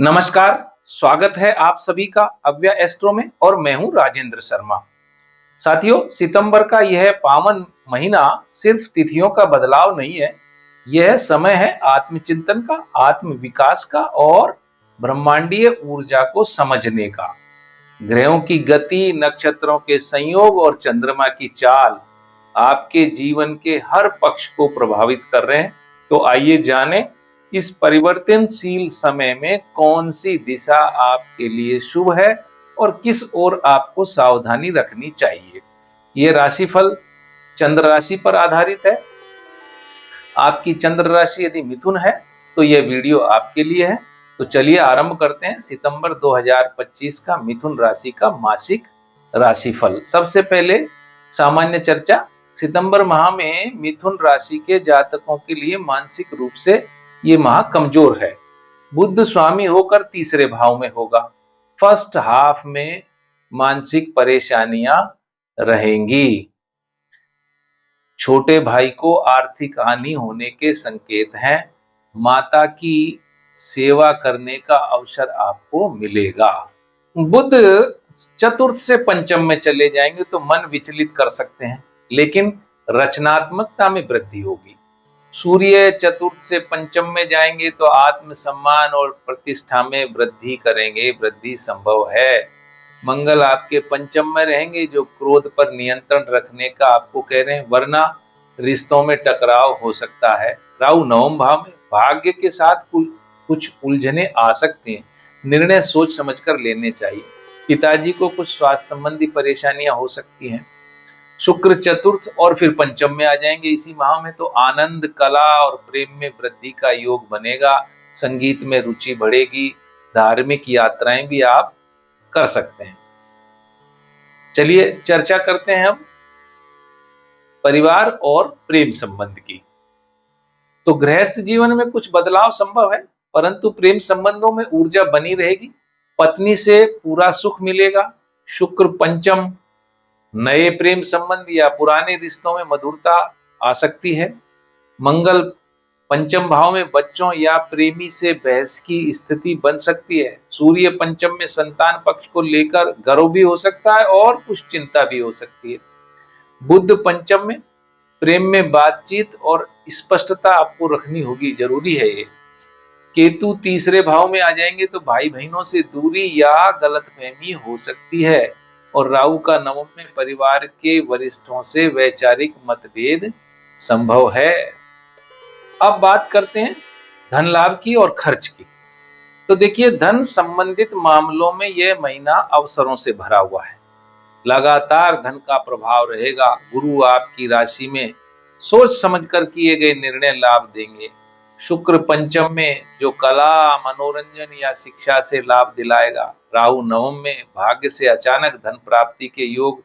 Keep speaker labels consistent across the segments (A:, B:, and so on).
A: नमस्कार। स्वागत है आप सभी का अव्या एस्ट्रो में और मैं हूं राजेंद्र शर्मा। साथियों, सितंबर का यह पावन महीना सिर्फ तिथियों का बदलाव नहीं है। यह समय है आत्मचिंतन का, आत्म विकास का और ब्रह्मांडीय ऊर्जा को समझने का। ग्रहों की गति, नक्षत्रों के संयोग और चंद्रमा की चाल आपके जीवन के हर पक्ष को प्रभावित कर रहे हैं। तो आइए जानें इस परिवर्तनशील समय में कौन सी दिशा आपके लिए शुभ है और किस ओर आपको सावधानी रखनी चाहिए। ये राशिफल चंद्र राशि पर आधारित है। आपकी चंद्र राशि यदि मिथुन है तो यह वीडियो आपके लिए है। तो चलिए आरंभ करते हैं सितंबर 2025 का मिथुन राशि का मासिक राशिफल। सबसे पहले सामान्य चर्चा। सितंबर माह में मिथुन राशि के जातकों के लिए मानसिक रूप से ये माह कमजोर है। बुध स्वामी होकर तीसरे भाव में होगा। फर्स्ट हाफ में मानसिक परेशानियां रहेंगी। छोटे भाई को आर्थिक हानि होने के संकेत हैं। माता की सेवा करने का अवसर आपको मिलेगा। बुध चतुर्थ से पंचम में चले जाएंगे तो मन विचलित कर सकते हैं, लेकिन रचनात्मकता में वृद्धि होगी। सूर्य चतुर्थ से पंचम में जाएंगे तो आत्मसम्मान और प्रतिष्ठा में वृद्धि करेंगे, वृद्धि संभव है। मंगल आपके पंचम में रहेंगे, जो क्रोध पर नियंत्रण रखने का आपको कह रहे हैं, वरना रिश्तों में टकराव हो सकता है। राहु नवम भाव में, भाग्य के साथ कुछ उलझने आ सकती हैं, निर्णय सोच समझकर लेने चाहिए। पिताजी को कुछ स्वास्थ्य संबंधी परेशानियां हो सकती हैं। शुक्र चतुर्थ और फिर पंचम में आ जाएंगे इसी माह में, तो आनंद, कला और प्रेम में वृद्धि का योग बनेगा। संगीत में रुचि बढ़ेगी। धार्मिक यात्राएं भी आप कर सकते हैं। चलिए चर्चा करते हैं हम परिवार और प्रेम संबंध की। तो गृहस्थ जीवन में कुछ बदलाव संभव है, परंतु प्रेम संबंधों में ऊर्जा बनी रहेगी। पत्नी से पूरा सुख मिलेगा। शुक्र पंचम, नए प्रेम संबंध या पुराने रिश्तों में मधुरता आ सकती है। मंगल पंचम भाव में बच्चों या प्रेमी से बहस की स्थिति बन सकती है। सूर्य पंचम में संतान पक्ष को लेकर गर्व भी हो सकता है और कुछ चिंता भी हो सकती है। बुध पंचम में, प्रेम में बातचीत और स्पष्टता आपको रखनी होगी, जरूरी है ये। केतु तीसरे भाव में आ जाएंगे तो भाई बहनों से दूरी या गलतफहमी हो सकती है। और राहु का नवम में, परिवार के वरिष्ठों से वैचारिक मतभेद संभव है। अब बात करते हैं धन लाभ की और खर्च की। तो देखिए, धन संबंधित मामलों में यह महीना अवसरों से भरा हुआ है। लगातार धन का प्रभाव रहेगा। गुरु आपकी राशि में सोच समझकर किए गए निर्णय लाभ देंगे। शुक्र पंचम में, जो कला, मनोरंजन या शिक्षा से लाभ दिलाएगा। राहु नवम में, भाग्य से अचानक धन प्राप्ति के योग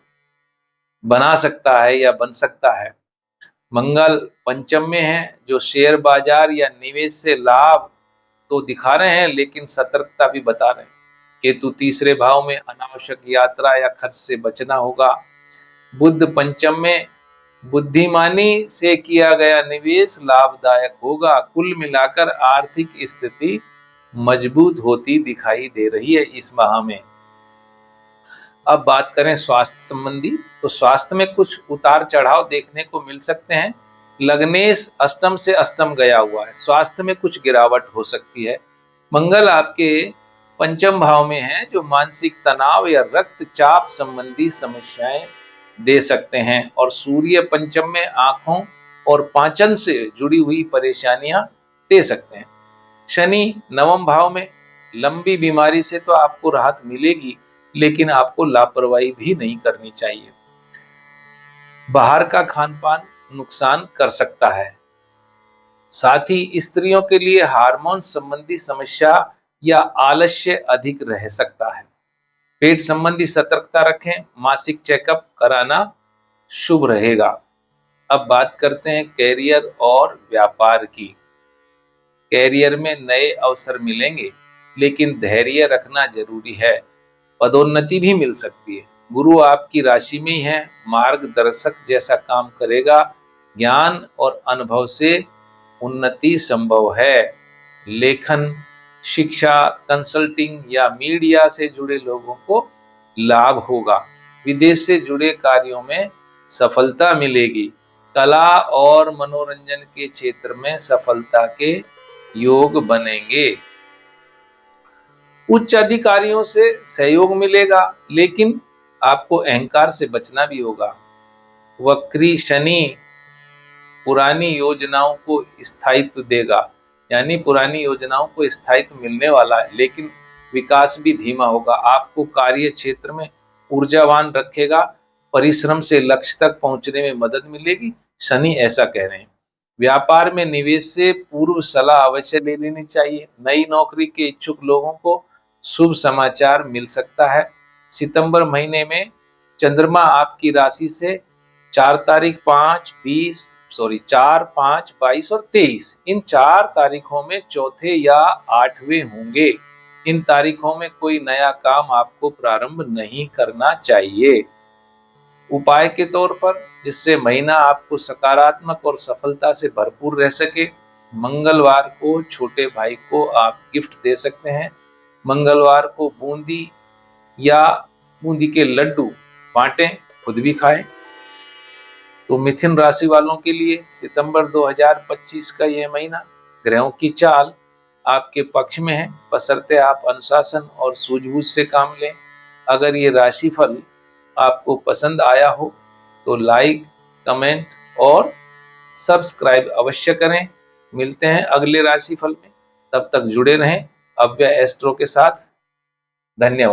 A: बना सकता है या बन सकता है। मंगल पंचम में है, जो शेयर बाजार या निवेश से लाभ तो दिखा रहे हैं, लेकिन सतर्कता भी बता रहे हैं। केतु तीसरे भाव में, अनावश्यक यात्रा या खर्च से बचना होगा। बुध पंचम में, बुद्धिमानी से किया गया निवेश लाभदायक होगा। कुल मिलाकर आर्थिक स्थिति मजबूत होती दिखाई दे रही है इस माह में। अब बात करें स्वास्थ्य संबंधी, तो स्वास्थ्य में कुछ उतार चढ़ाव देखने को मिल सकते हैं। लग्नेश अष्टम से अष्टम गया हुआ है, स्वास्थ्य में कुछ गिरावट हो सकती है। मंगल आपके पंचम भाव में है, जो मानसिक तनाव या रक्तचाप संबंधी समस्याएं दे सकते हैं। और सूर्य पंचम में आंखों और पाचन से जुड़ी हुई परेशानियां दे सकते हैं। शनि नवम भाव में, लंबी बीमारी से तो आपको राहत मिलेगी, लेकिन आपको लापरवाही भी नहीं करनी चाहिए। बाहर का खान पान नुकसान कर सकता है। साथ ही स्त्रियों के लिए हार्मोन संबंधी समस्या या आलस्य अधिक रह सकता है। पेट संबंधी सतर्कता रखें। मासिक चेकअप कराना शुभ रहेगा। अब बात करते हैं कैरियर और व्यापार की। कैरियर में नए अवसर मिलेंगे, लेकिन धैर्य रखना जरूरी है। पदोन्नति भी मिल सकती है। गुरु आपकी राशि में ही है, मार्गदर्शक जैसा काम करेगा। ज्ञान और अनुभव से उन्नति संभव है। लेखन, शिक्षा, कंसल्टिंग या मीडिया से जुड़े लोगों को लाभ होगा। विदेश से जुड़े कार्यों में सफलता मिलेगी। कला और मनोरंजन के क्षेत्र में सफलता के योग बनेंगे। उच्च अधिकारियों से सहयोग मिलेगा, लेकिन आपको अहंकार से बचना भी होगा। वक्री शनि पुरानी योजनाओं को स्थायित्व देगा, यानी पुरानी योजनाओं को स्थायित्व मिलने वाला है, लेकिन विकास भी धीमा होगा। आपको कार्य क्षेत्र में ऊर्जावान रखेगा, परिश्रम से लक्ष्य तक पहुंचने में मदद मिलेगी, शनि ऐसा कह रहे हैं। व्यापार में निवेश से पूर्व सलाह अवश्य ले लेनी चाहिए। नई नौकरी के इच्छुक लोगों को शुभ समाचार मिल सकता है। सितंबर महीने में चंद्रमा आपकी राशि से 4 तारीख 5, 20 4, 5, 22 और 23 इन 4 तारीखों में चौथे या 8वें होंगे। इन तारीखों में कोई नया काम आपको प्रारंभ नहीं करना चाहिए। उपाय के तौर पर, जिससे महीना आपको सकारात्मक और सफलता से भरपूर रह सके, मंगलवार को छोटे भाई को आप गिफ्ट दे सकते हैं। मंगलवार को बूंदी या बूंदी के लड्डू बांटें, खुद भी खाएं। तो मिथुन राशि वालों के लिए सितंबर 2025 का यह महीना ग्रहों की चाल आपके पक्ष में है, बशर्ते आप अनुशासन और सूझबूझ से काम लें। अगर ये राशिफल आपको पसंद आया हो तो लाइक, कमेंट और सब्सक्राइब अवश्य करें। मिलते हैं अगले राशिफल में, तब तक जुड़े रहें अव्यय एस्ट्रो के साथ। धन्यवाद।